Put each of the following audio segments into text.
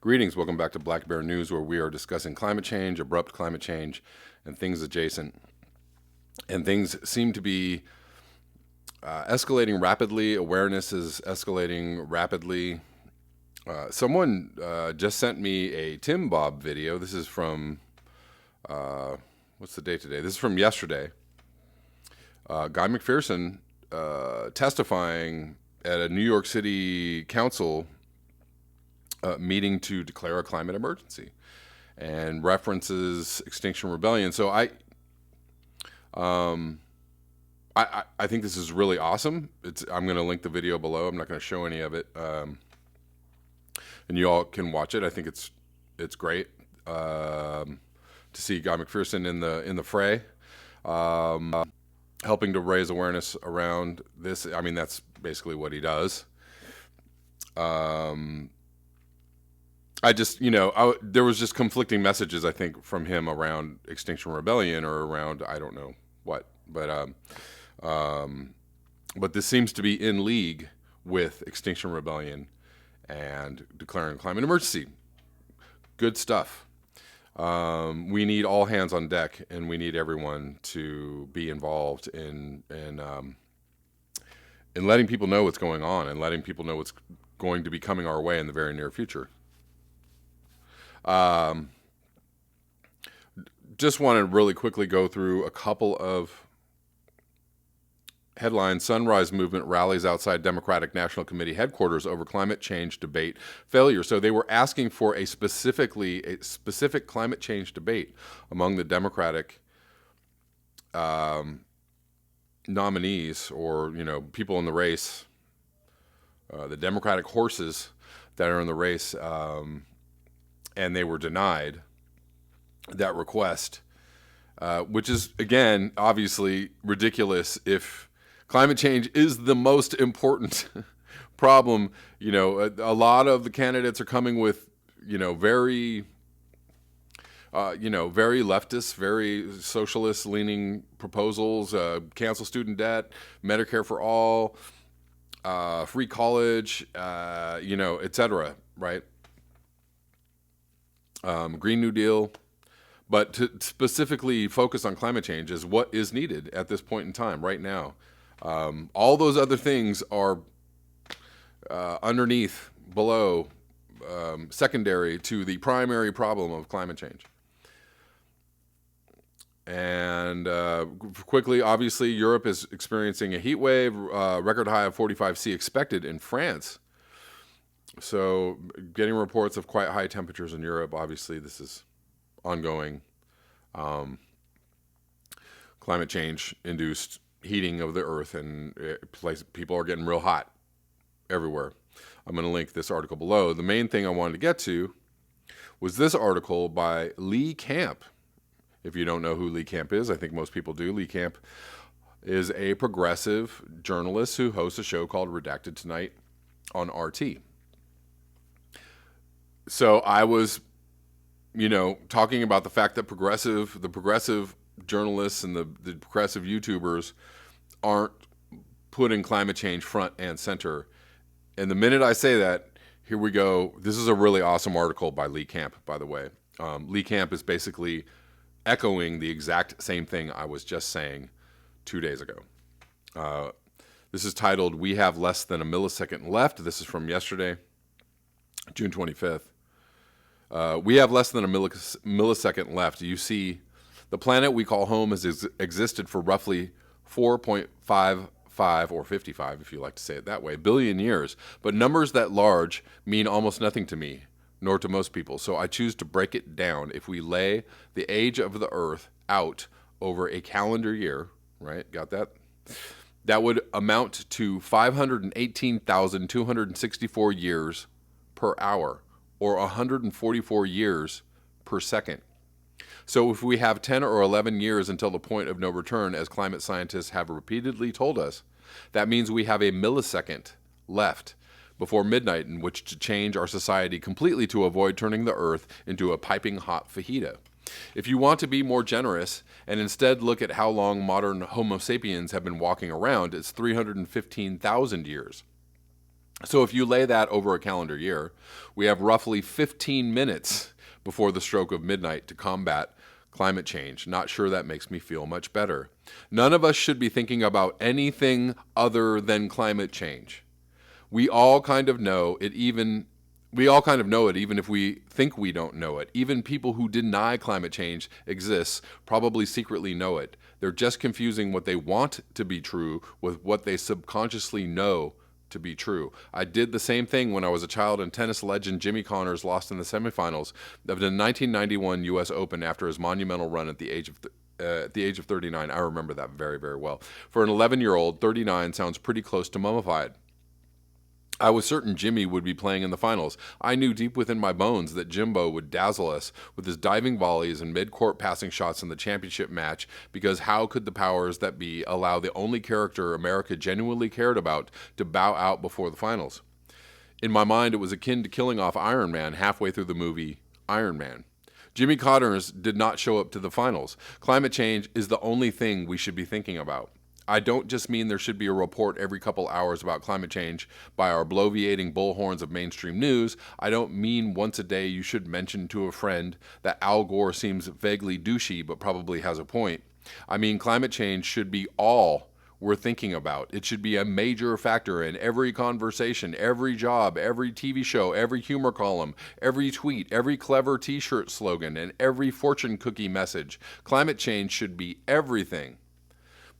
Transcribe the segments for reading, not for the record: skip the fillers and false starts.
Greetings, welcome back to Black Bear News, where we are discussing climate change, abrupt climate change, and things adjacent. And things seem to be escalating rapidly. Awareness is escalating rapidly. Someone just sent me a Tim Bob video. This is from, what's the date today? This is from yesterday. Guy McPherson testifying at a New York City Council meeting to declare a climate emergency, and references Extinction Rebellion. So I think this is really awesome. I'm going to link the video below. I'm not going to show any of it, and you all can watch it. I think it's great to see Guy McPherson in the fray, helping to raise awareness around this. I mean, that's basically what he does. I just, there was just conflicting messages, I think, from him around Extinction Rebellion or around, I don't know what, but this seems to be in league with Extinction Rebellion and declaring a climate emergency. Good stuff. We need all hands on deck, and we need everyone to be involved in letting people know what's going on and letting people know what's going to be coming our way in the very near future. Just want to really quickly go through a couple of headlines. Sunrise Movement rallies outside Democratic National Committee headquarters over climate change debate failure. So they were asking for a specific climate change debate among the Democratic nominees, or people in the race, the Democratic horses that are in the race. And they were denied that request, which is, again, obviously ridiculous. If climate change is the most important problem, a lot of the candidates are coming with, very leftist, very socialist-leaning proposals: cancel student debt, Medicare for all, free college, et cetera, right? Green New Deal, but to specifically focus on climate change is what is needed at this point in time, right now. All those other things are underneath, below, secondary to the primary problem of climate change. And quickly, obviously, Europe is experiencing a heat wave, record high of 45°C expected in France. So getting reports of quite high temperatures in Europe. Obviously, this is ongoing climate change-induced heating of the earth, and people are getting real hot everywhere. I'm going to link this article below. The main thing I wanted to get to was this article by Lee Camp. If you don't know who Lee Camp is, I think most people do. Lee Camp is a progressive journalist who hosts a show called Redacted Tonight on RT. So I was, talking about the fact that the progressive journalists and the progressive YouTubers aren't putting climate change front and center. And the minute I say that, here we go. This is a really awesome article by Lee Camp, by the way. Lee Camp is basically echoing the exact same thing I was just saying 2 days ago. This is titled, "We Have Less Than a Millisecond Left." This is from yesterday, June 25th. We have less than a millisecond left. You see, the planet we call home has existed for roughly 4.55, or 55, if you like to say it that way, billion years. But numbers that large mean almost nothing to me, nor to most people. So I choose to break it down. If we lay the age of the Earth out over a calendar year, right? Got that? That would amount to 518,264 years per hour, or 144 years per second. So if we have 10 or 11 years until the point of no return, as climate scientists have repeatedly told us, that means we have a millisecond left before midnight in which to change our society completely to avoid turning the Earth into a piping hot fajita. If you want to be more generous and instead look at how long modern Homo sapiens have been walking around, it's 315,000 years. So if you lay that over a calendar year, we have roughly 15 minutes before the stroke of midnight to combat climate change. Not sure that makes me feel much better. None of us should be thinking about anything other than climate change. We all kind of know it even if we think we don't know it. Even people who deny climate change exists probably secretly know it. They're just confusing what they want to be true with what they subconsciously know to be true. I did the same thing when I was a child and tennis legend Jimmy Connors lost in the semifinals of the 1991 U.S. Open after his monumental run at the age of 39. I remember that very, very well. For an 11-year-old, 39 sounds pretty close to mummified. I was certain Jimmy would be playing in the finals. I knew deep within my bones that Jimbo would dazzle us with his diving volleys and mid-court passing shots in the championship match, because how could the powers that be allow the only character America genuinely cared about to bow out before the finals? In my mind, it was akin to killing off Iron Man halfway through the movie Iron Man. Jimmy Connors did not show up to the finals. Climate change is the only thing we should be thinking about. I don't just mean there should be a report every couple hours about climate change by our bloviating bullhorns of mainstream news. I don't mean once a day you should mention to a friend that Al Gore seems vaguely douchey but probably has a point. I mean climate change should be all we're thinking about. It should be a major factor in every conversation, every job, every TV show, every humor column, every tweet, every clever t-shirt slogan, and every fortune cookie message. Climate change should be everything.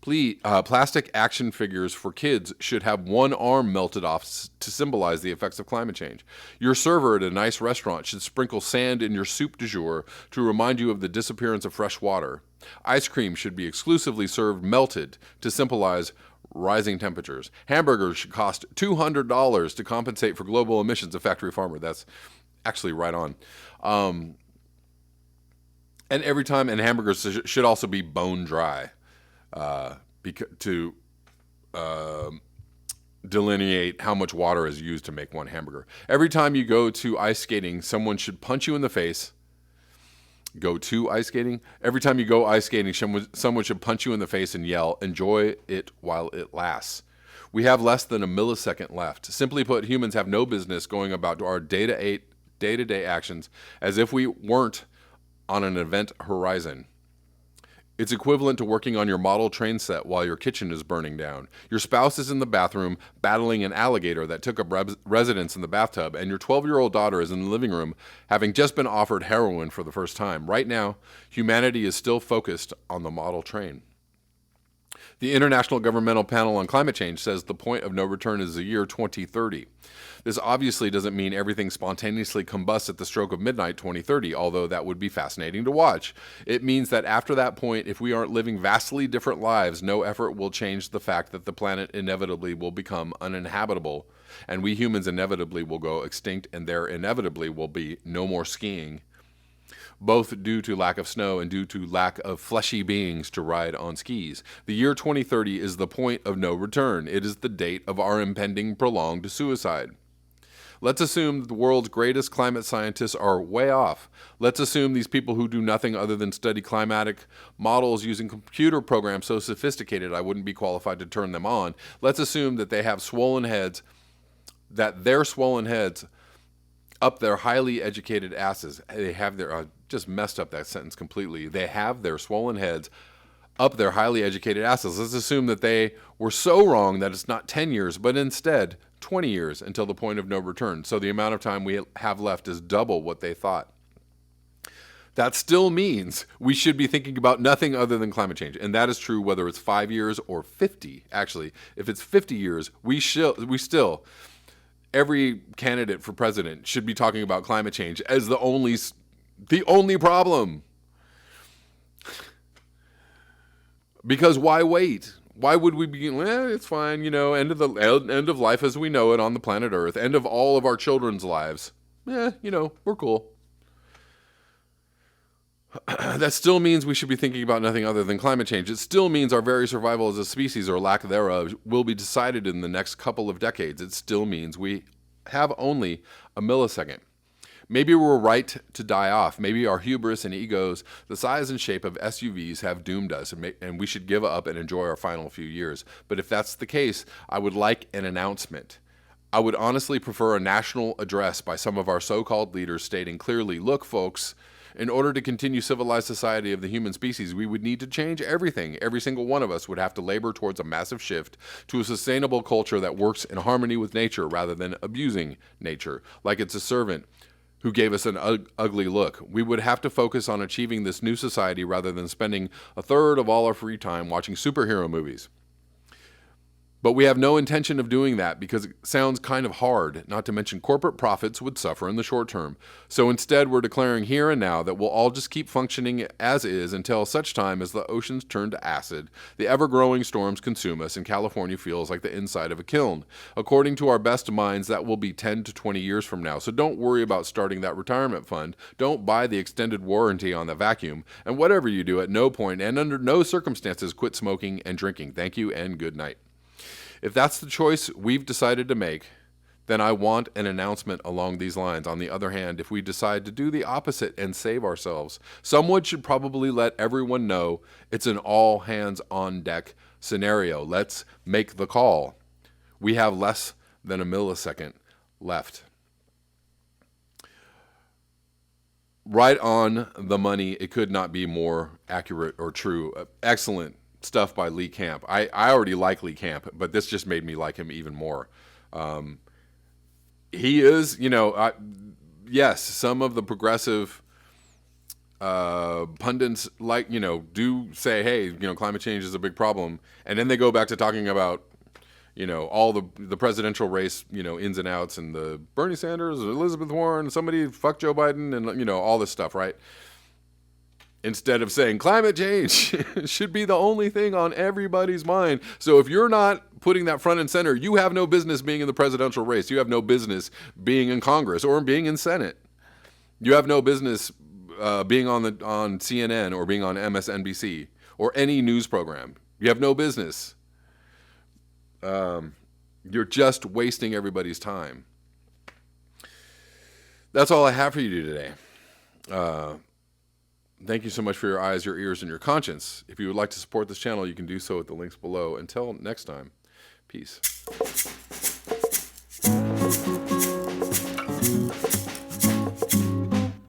Plastic action figures for kids should have one arm melted off to symbolize the effects of climate change. Your server at a nice restaurant should sprinkle sand in your soup du jour to remind you of the disappearance of fresh water. Ice cream should be exclusively served melted to symbolize rising temperatures. Hamburgers should cost $200 to compensate for global emissions of factory farmer. That's actually right on. And hamburgers should also be bone dry. To delineate how much water is used to make one hamburger. Every time you go to ice skating, someone should punch you in the face. Every time you go ice skating, someone should punch you in the face and yell, "Enjoy it while it lasts." We have less than a millisecond left. Simply put, humans have no business going about our day-to-day actions as if we weren't on an event horizon. It's equivalent to working on your model train set while your kitchen is burning down. Your spouse is in the bathroom battling an alligator that took up residence in the bathtub, and your 12-year-old daughter is in the living room having just been offered heroin for the first time. Right now, humanity is still focused on the model train. The International Governmental Panel on Climate Change says the point of no return is the year 2030. This obviously doesn't mean everything spontaneously combusts at the stroke of midnight 2030, although that would be fascinating to watch. It means that after that point, if we aren't living vastly different lives, no effort will change the fact that the planet inevitably will become uninhabitable, and we humans inevitably will go extinct, and there inevitably will be no more skiing, both due to lack of snow and due to lack of fleshy beings to ride on skis. The year 2030 is the point of no return. It is the date of our impending prolonged suicide. Let's assume that the world's greatest climate scientists are way off. Let's assume these people who do nothing other than study climatic models using computer programs so sophisticated I wouldn't be qualified to turn them on. Let's assume that their swollen heads up their highly educated asses. They have their, just messed up that sentence completely. They have their swollen heads up their highly educated asses. Let's assume that they were so wrong that it's not 10 years, but instead 20 years until the point of no return. So the amount of time we have left is double what they thought. That still means we should be thinking about nothing other than climate change. And that is true whether it's 5 years or 50. Actually, if it's 50 years, we still, every candidate for president should be talking about climate change as the only problem. Because why wait? Why would we be, it's fine, end of life as we know it on the planet Earth, end of all of our children's lives. We're cool. That still means we should be thinking about nothing other than climate change. It still means our very survival as a species, or lack thereof, will be decided in the next couple of decades. It still means we have only a millisecond. Maybe we're right to die off. Maybe our hubris and egos, the size and shape of SUVs, have doomed us, and we should give up and enjoy our final few years. But if that's the case, I would like an announcement. I would honestly prefer a national address by some of our so-called leaders stating clearly, look, folks, in order to continue civilized society of the human species, we would need to change everything. Every single one of us would have to labor towards a massive shift to a sustainable culture that works in harmony with nature rather than abusing nature, like it's a servant who gave us an ugly look. We would have to focus on achieving this new society rather than spending a third of all our free time watching superhero movies. But we have no intention of doing that because it sounds kind of hard, not to mention corporate profits would suffer in the short term. So instead, we're declaring here and now that we'll all just keep functioning as is until such time as the oceans turn to acid, the ever-growing storms consume us, and California feels like the inside of a kiln. According to our best minds, that will be 10 to 20 years from now. So don't worry about starting that retirement fund. Don't buy the extended warranty on the vacuum. And whatever you do, at no point and under no circumstances, quit smoking and drinking. Thank you and good night. If that's the choice we've decided to make, then I want an announcement along these lines. On the other hand, if we decide to do the opposite and save ourselves, someone should probably let everyone know it's an all-hands-on-deck scenario. Let's make the call. We have less than a millisecond left. Right on the money. It could not be more accurate or true. Excellent stuff by Lee Camp. I already like Lee Camp, but this just made me like him even more. He is, yes, some of the progressive pundits do say, hey, climate change is a big problem. And then they go back to talking about, all the presidential race, ins and outs, and the Bernie Sanders, Elizabeth Warren, somebody fuck Joe Biden, and, all this stuff, right? Instead of saying climate change should be the only thing on everybody's mind. So if you're not putting that front and center, you have no business being in the presidential race. You have no business being in Congress or being in Senate. You have no business being on CNN or being on MSNBC or any news program. You have no business. You're just wasting everybody's time. That's all I have for you today. Thank you so much for your eyes, your ears, and your conscience. If you would like to support this channel, you can do so at the links below. Until next time, peace.